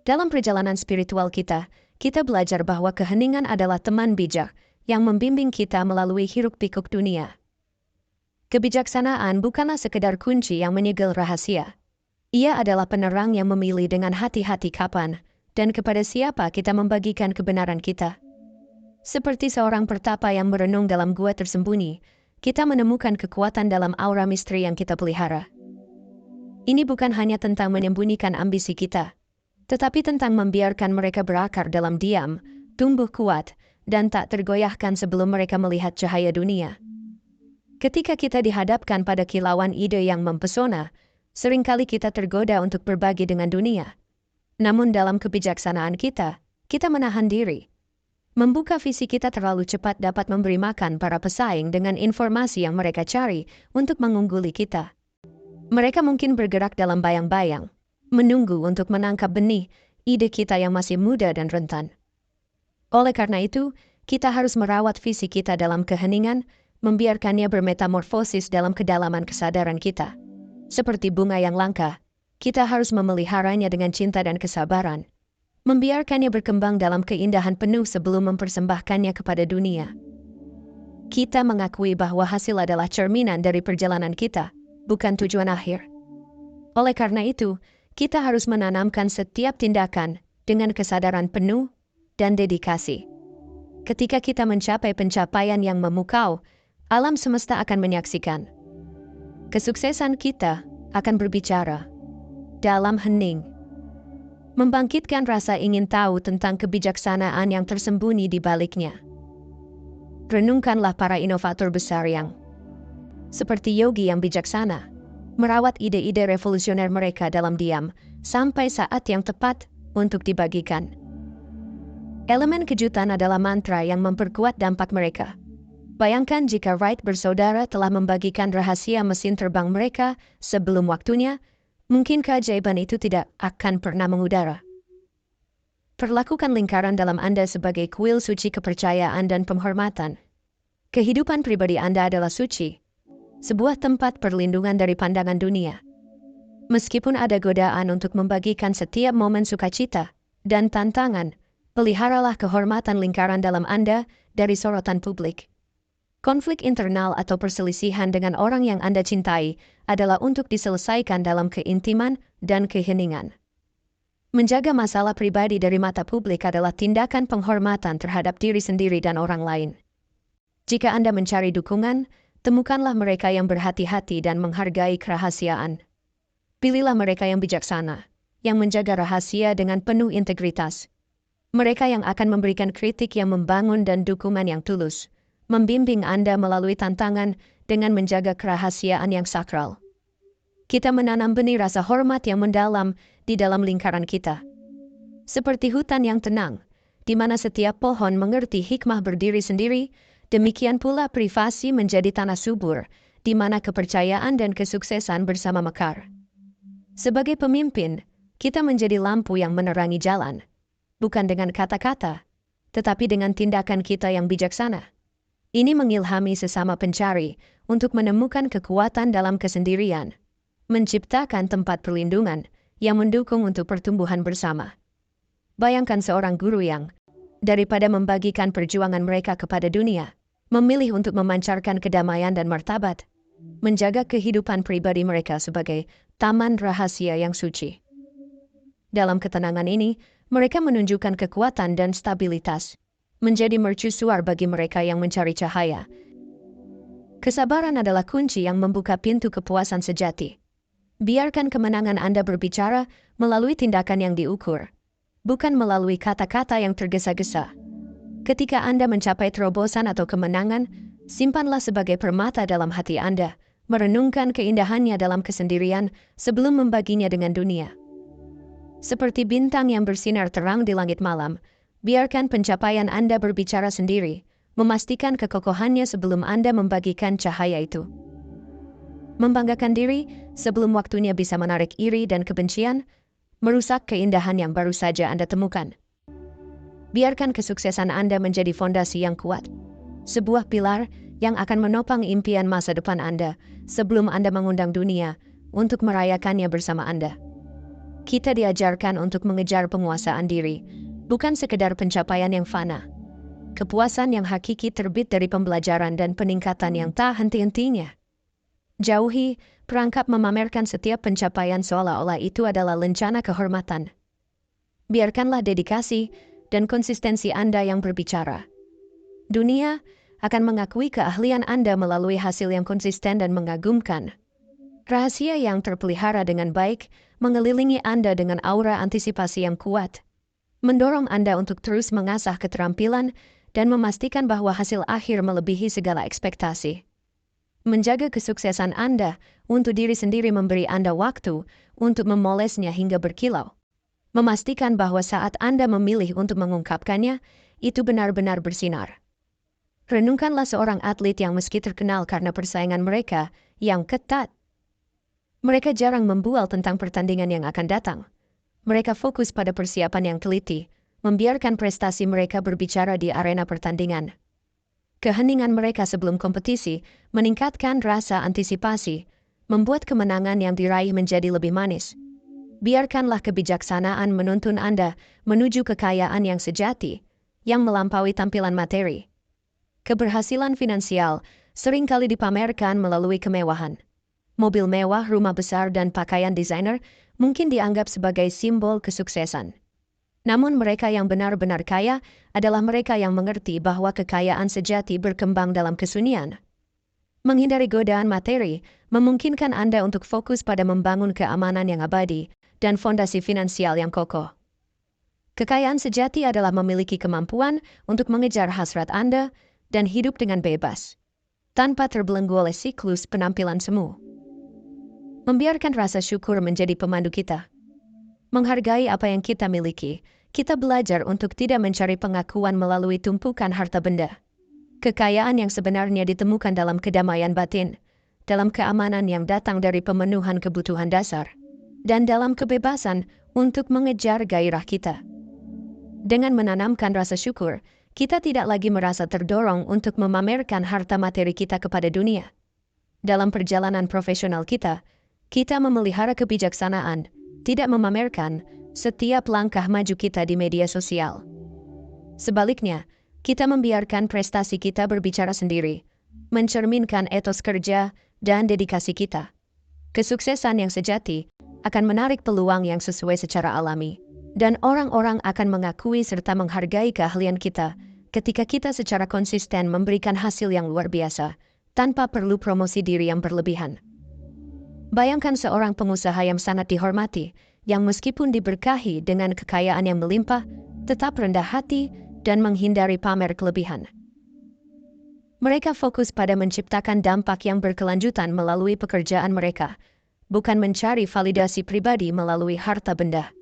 Dalam perjalanan spiritual kita belajar bahwa keheningan adalah teman bijak yang membimbing kita melalui hiruk-pikuk dunia. Kebijaksanaan bukanlah sekedar kunci yang menyegel rahasia. Ia adalah penerang yang memilih dengan hati-hati kapan dan kepada siapa kita membagikan kebenaran kita. Seperti seorang pertapa yang merenung dalam gua tersembunyi, kita menemukan kekuatan dalam aura misteri yang kita pelihara. Ini bukan hanya tentang menyembunyikan ambisi kita, tetapi tentang membiarkan mereka berakar dalam diam, tumbuh kuat, dan tak tergoyahkan sebelum mereka melihat cahaya dunia. Ketika kita dihadapkan pada kilauan ide yang mempesona, seringkali kita tergoda untuk berbagi dengan dunia. Namun dalam kebijaksanaan kita menahan diri. Membuka visi kita terlalu cepat dapat memberi makan para pesaing dengan informasi yang mereka cari untuk mengungguli kita. Mereka mungkin bergerak dalam bayang-bayang, menunggu untuk menangkap benih ide kita yang masih muda dan rentan. Oleh karena itu, kita harus merawat visi kita dalam keheningan, membiarkannya bermetamorfosis dalam kedalaman kesadaran kita. Seperti bunga yang langka, kita harus memeliharanya dengan cinta dan kesabaran, membiarkannya berkembang dalam keindahan penuh sebelum mempersembahkannya kepada dunia. Kita mengakui bahwa hasil adalah cerminan dari perjalanan kita, bukan tujuan akhir. Oleh karena itu, kita harus menanamkan setiap tindakan dengan kesadaran penuh dan dedikasi. Ketika kita mencapai pencapaian yang memukau, alam semesta akan menyaksikan. Kesuksesan kita akan berbicara dalam hening, membangkitkan rasa ingin tahu tentang kebijaksanaan yang tersembunyi di baliknya. Renungkanlah para inovator besar yang, seperti Yogi yang bijaksana, merawat ide-ide revolusioner mereka dalam diam, sampai saat yang tepat untuk dibagikan. Elemen kejutan adalah mantra yang memperkuat dampak mereka. Bayangkan jika Wright bersaudara telah membagikan rahasia mesin terbang mereka sebelum waktunya, mungkin keajaiban itu tidak akan pernah mengudara. Perlakukan lingkaran dalam Anda sebagai kuil suci kepercayaan dan penghormatan. Kehidupan pribadi Anda adalah suci, sebuah tempat perlindungan dari pandangan dunia. Meskipun ada godaan untuk membagikan setiap momen sukacita dan tantangan, peliharalah kehormatan lingkaran dalam Anda dari sorotan publik. Konflik internal atau perselisihan dengan orang yang Anda cintai adalah untuk diselesaikan dalam keintiman dan keheningan. Menjaga masalah pribadi dari mata publik adalah tindakan penghormatan terhadap diri sendiri dan orang lain. Jika Anda mencari dukungan, temukanlah mereka yang berhati-hati dan menghargai kerahasiaan. Pilihlah mereka yang bijaksana, yang menjaga rahasia dengan penuh integritas. Mereka yang akan memberikan kritik yang membangun dan dukungan yang tulus, membimbing Anda melalui tantangan dengan menjaga kerahasiaan yang sakral. Kita menanam benih rasa hormat yang mendalam di dalam lingkaran kita. Seperti hutan yang tenang, di mana setiap pohon mengerti hikmah berdiri sendiri, demikian pula privasi menjadi tanah subur, di mana kepercayaan dan kesuksesan bersama mekar. Sebagai pemimpin, kita menjadi lampu yang menerangi jalan, bukan dengan kata-kata, tetapi dengan tindakan kita yang bijaksana. Ini mengilhami sesama pencari untuk menemukan kekuatan dalam kesendirian, menciptakan tempat perlindungan yang mendukung untuk pertumbuhan bersama. Bayangkan seorang guru yang, daripada membagikan perjuangan mereka kepada dunia, memilih untuk memancarkan kedamaian dan martabat, menjaga kehidupan pribadi mereka sebagai taman rahasia yang suci. Dalam ketenangan ini, mereka menunjukkan kekuatan dan stabilitas, menjadi mercusuar bagi mereka yang mencari cahaya. Kesabaran adalah kunci yang membuka pintu kepuasan sejati. Biarkan kemenangan Anda berbicara melalui tindakan yang diukur, bukan melalui kata-kata yang tergesa-gesa. Ketika Anda mencapai terobosan atau kemenangan, simpanlah sebagai permata dalam hati Anda, merenungkan keindahannya dalam kesendirian sebelum membaginya dengan dunia. Seperti bintang yang bersinar terang di langit malam, biarkan pencapaian Anda berbicara sendiri, memastikan kekokohannya sebelum Anda membagikan cahaya itu. Membanggakan diri sebelum waktunya bisa menarik iri dan kebencian, merusak keindahan yang baru saja Anda temukan. Biarkan kesuksesan Anda menjadi fondasi yang kuat, sebuah pilar yang akan menopang impian masa depan Anda sebelum Anda mengundang dunia untuk merayakannya bersama Anda. Kita diajarkan untuk mengejar penguasaan diri, bukan sekedar pencapaian yang fana. Kepuasan yang hakiki terbit dari pembelajaran dan peningkatan yang tak henti-hentinya. Jauhi perangkap memamerkan setiap pencapaian seolah-olah itu adalah lencana kehormatan. Biarkanlah dedikasi dan konsistensi Anda yang berbicara. Dunia akan mengakui keahlian Anda melalui hasil yang konsisten dan mengagumkan. Rahasia yang terpelihara dengan baik mengelilingi Anda dengan aura antisipasi yang kuat, mendorong Anda untuk terus mengasah keterampilan dan memastikan bahwa hasil akhir melebihi segala ekspektasi. Menjaga kesuksesan Anda untuk diri sendiri memberi Anda waktu untuk memolesnya hingga berkilau. Memastikan bahwa saat Anda memilih untuk mengungkapkannya, itu benar-benar bersinar. Renungkanlah seorang atlet yang meski terkenal karena persaingan mereka yang ketat. Mereka jarang membual tentang pertandingan yang akan datang. Mereka fokus pada persiapan yang teliti, membiarkan prestasi mereka berbicara di arena pertandingan. Keheningan mereka sebelum kompetisi meningkatkan rasa antisipasi, membuat kemenangan yang diraih menjadi lebih manis. Biarkanlah kebijaksanaan menuntun Anda menuju kekayaan yang sejati, yang melampaui tampilan materi. Keberhasilan finansial seringkali dipamerkan melalui kemewahan. Mobil mewah, rumah besar, dan pakaian desainer mungkin dianggap sebagai simbol kesuksesan. Namun mereka yang benar-benar kaya adalah mereka yang mengerti bahwa kekayaan sejati berkembang dalam kesunyian. Menghindari godaan materi memungkinkan Anda untuk fokus pada membangun keamanan yang abadi dan fondasi finansial yang kokoh. Kekayaan sejati adalah memiliki kemampuan untuk mengejar hasrat Anda dan hidup dengan bebas, tanpa terbelenggu oleh siklus penampilan semu. Membiarkan rasa syukur menjadi pemandu kita. Menghargai apa yang kita miliki, kita belajar untuk tidak mencari pengakuan melalui tumpukan harta benda. Kekayaan yang sebenarnya ditemukan dalam kedamaian batin, dalam keamanan yang datang dari pemenuhan kebutuhan dasar, dan dalam kebebasan untuk mengejar gairah kita. Dengan menanamkan rasa syukur, kita tidak lagi merasa terdorong untuk memamerkan harta materi kita kepada dunia. Dalam perjalanan profesional kita memelihara kebijaksanaan, tidak memamerkan setiap langkah maju kita di media sosial. Sebaliknya, kita membiarkan prestasi kita berbicara sendiri, mencerminkan etos kerja dan dedikasi kita. Kesuksesan yang sejati akan menarik peluang yang sesuai secara alami, dan orang-orang akan mengakui serta menghargai keahlian kita ketika kita secara konsisten memberikan hasil yang luar biasa, tanpa perlu promosi diri yang berlebihan. Bayangkan seorang pengusaha yang sangat dihormati, yang meskipun diberkahi dengan kekayaan yang melimpah, tetap rendah hati dan menghindari pamer kelebihan. Mereka fokus pada menciptakan dampak yang berkelanjutan melalui pekerjaan mereka, bukan mencari validasi pribadi melalui harta benda.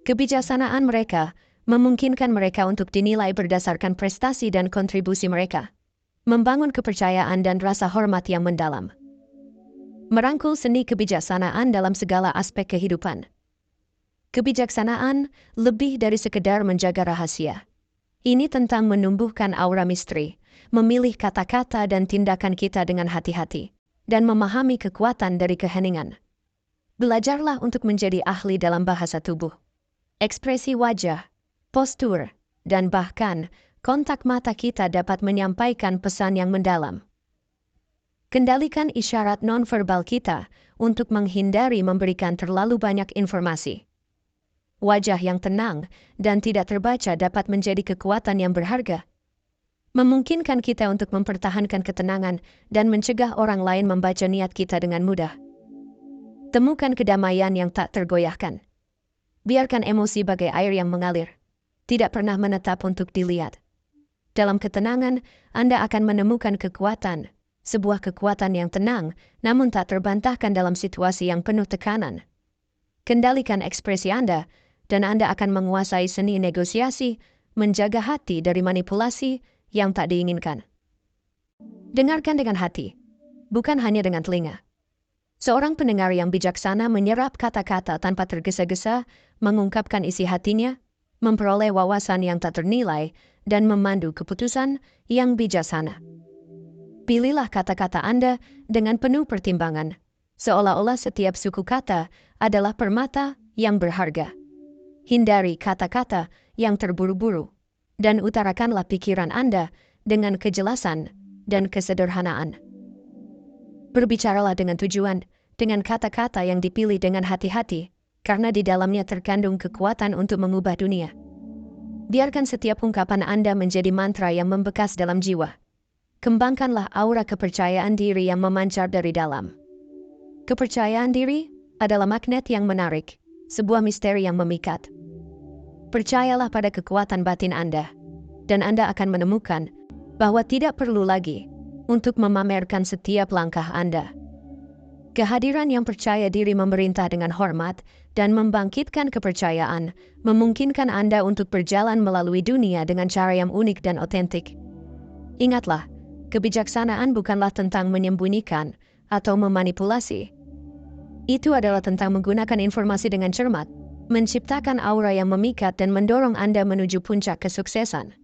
Kebijaksanaan mereka memungkinkan mereka untuk dinilai berdasarkan prestasi dan kontribusi mereka, membangun kepercayaan dan rasa hormat yang mendalam. Merangkul seni kebijaksanaan dalam segala aspek kehidupan. Kebijaksanaan lebih dari sekedar menjaga rahasia. Ini tentang menumbuhkan aura misteri, memilih kata-kata dan tindakan kita dengan hati-hati, dan memahami kekuatan dari keheningan. Belajarlah untuk menjadi ahli dalam bahasa tubuh, ekspresi wajah, postur, dan bahkan kontak mata kita dapat menyampaikan pesan yang mendalam. Kendalikan isyarat nonverbal kita untuk menghindari memberikan terlalu banyak informasi. Wajah yang tenang dan tidak terbaca dapat menjadi kekuatan yang berharga. Memungkinkan kita untuk mempertahankan ketenangan dan mencegah orang lain membaca niat kita dengan mudah. Temukan kedamaian yang tak tergoyahkan. Biarkan emosi bagai air yang mengalir, tidak pernah menetap untuk dilihat. Dalam ketenangan, Anda akan menemukan kekuatan, sebuah kekuatan yang tenang, namun tak terbantahkan dalam situasi yang penuh tekanan. Kendalikan ekspresi Anda, dan Anda akan menguasai seni negosiasi, menjaga hati dari manipulasi yang tak diinginkan. Dengarkan dengan hati, bukan hanya dengan telinga. Seorang pendengar yang bijaksana menyerap kata-kata tanpa tergesa-gesa, mengungkapkan isi hatinya, memperoleh wawasan yang tak ternilai, dan memandu keputusan yang bijaksana. Pilihlah kata-kata Anda dengan penuh pertimbangan, seolah-olah setiap suku kata adalah permata yang berharga. Hindari kata-kata yang terburu-buru, dan utarakanlah pikiran Anda dengan kejelasan dan kesederhanaan. Berbicaralah dengan tujuan, dengan kata-kata yang dipilih dengan hati-hati, karena di dalamnya terkandung kekuatan untuk mengubah dunia. Biarkan setiap ungkapan Anda menjadi mantra yang membekas dalam jiwa. Kembangkanlah aura kepercayaan diri yang memancar dari dalam. Kepercayaan diri adalah magnet yang menarik, sebuah misteri yang memikat. Percayalah pada kekuatan batin Anda, dan Anda akan menemukan bahwa tidak perlu lagi untuk memamerkan setiap langkah Anda. Kehadiran yang percaya diri memerintah dengan hormat dan membangkitkan kepercayaan, memungkinkan Anda untuk berjalan melalui dunia dengan cara yang unik dan otentik. Ingatlah, kebijaksanaan bukanlah tentang menyembunyikan atau memanipulasi. Itu adalah tentang menggunakan informasi dengan cermat, menciptakan aura yang memikat dan mendorong Anda menuju puncak kesuksesan.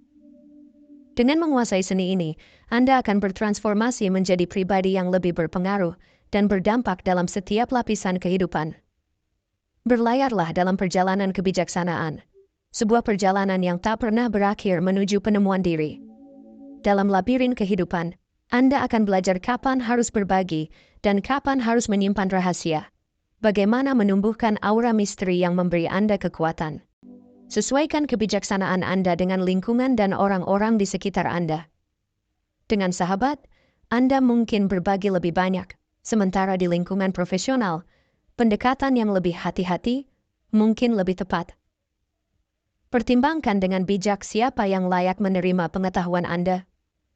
Dengan menguasai seni ini, Anda akan bertransformasi menjadi pribadi yang lebih berpengaruh dan berdampak dalam setiap lapisan kehidupan. Berlayarlah dalam perjalanan kebijaksanaan, sebuah perjalanan yang tak pernah berakhir menuju penemuan diri. Dalam labirin kehidupan, Anda akan belajar kapan harus berbagi dan kapan harus menyimpan rahasia. Bagaimana menumbuhkan aura misteri yang memberi Anda kekuatan. Sesuaikan kebijaksanaan Anda dengan lingkungan dan orang-orang di sekitar Anda. Dengan sahabat, Anda mungkin berbagi lebih banyak, sementara di lingkungan profesional, pendekatan yang lebih hati-hati mungkin lebih tepat. Pertimbangkan dengan bijak siapa yang layak menerima pengetahuan Anda,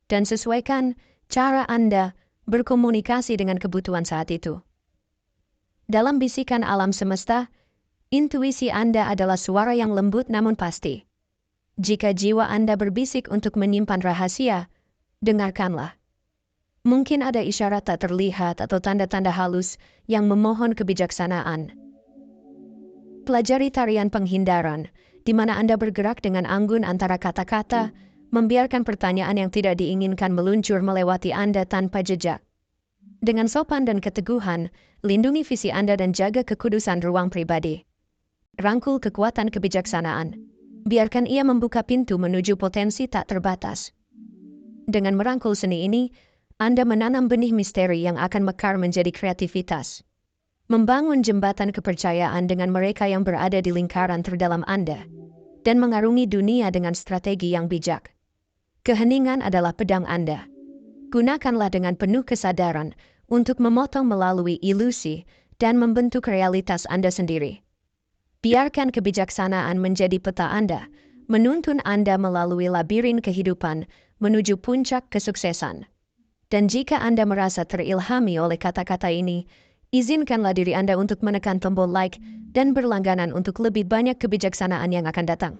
dan sesuaikan cara Anda berkomunikasi dengan kebutuhan saat itu. Dalam bisikan alam semesta, intuisi Anda adalah suara yang lembut namun pasti. Jika jiwa Anda berbisik untuk menyimpan rahasia, dengarkanlah. Mungkin ada isyarat tak terlihat atau tanda-tanda halus yang memohon kebijaksanaan. Pelajari tarian penghindaran, di mana Anda bergerak dengan anggun antara kata-kata, membiarkan pertanyaan yang tidak diinginkan meluncur melewati Anda tanpa jejak. Dengan sopan dan keteguhan, lindungi visi Anda dan jaga kekudusan ruang pribadi. Rangkul kekuatan kebijaksanaan. Biarkan ia membuka pintu menuju potensi tak terbatas. Dengan merangkul seni ini, Anda menanam benih misteri yang akan mekar menjadi kreativitas. Membangun jembatan kepercayaan dengan mereka yang berada di lingkaran terdalam Anda, dan mengarungi dunia dengan strategi yang bijak. Keheningan adalah pedang Anda. Gunakanlah dengan penuh kesadaran untuk memotong melalui ilusi dan membentuk realitas Anda sendiri. Biarkan kebijaksanaan menjadi peta Anda, menuntun Anda melalui labirin kehidupan menuju puncak kesuksesan. Dan jika Anda merasa terilhami oleh kata-kata ini, izinkanlah diri Anda untuk menekan tombol like dan berlangganan untuk lebih banyak kebijaksanaan yang akan datang.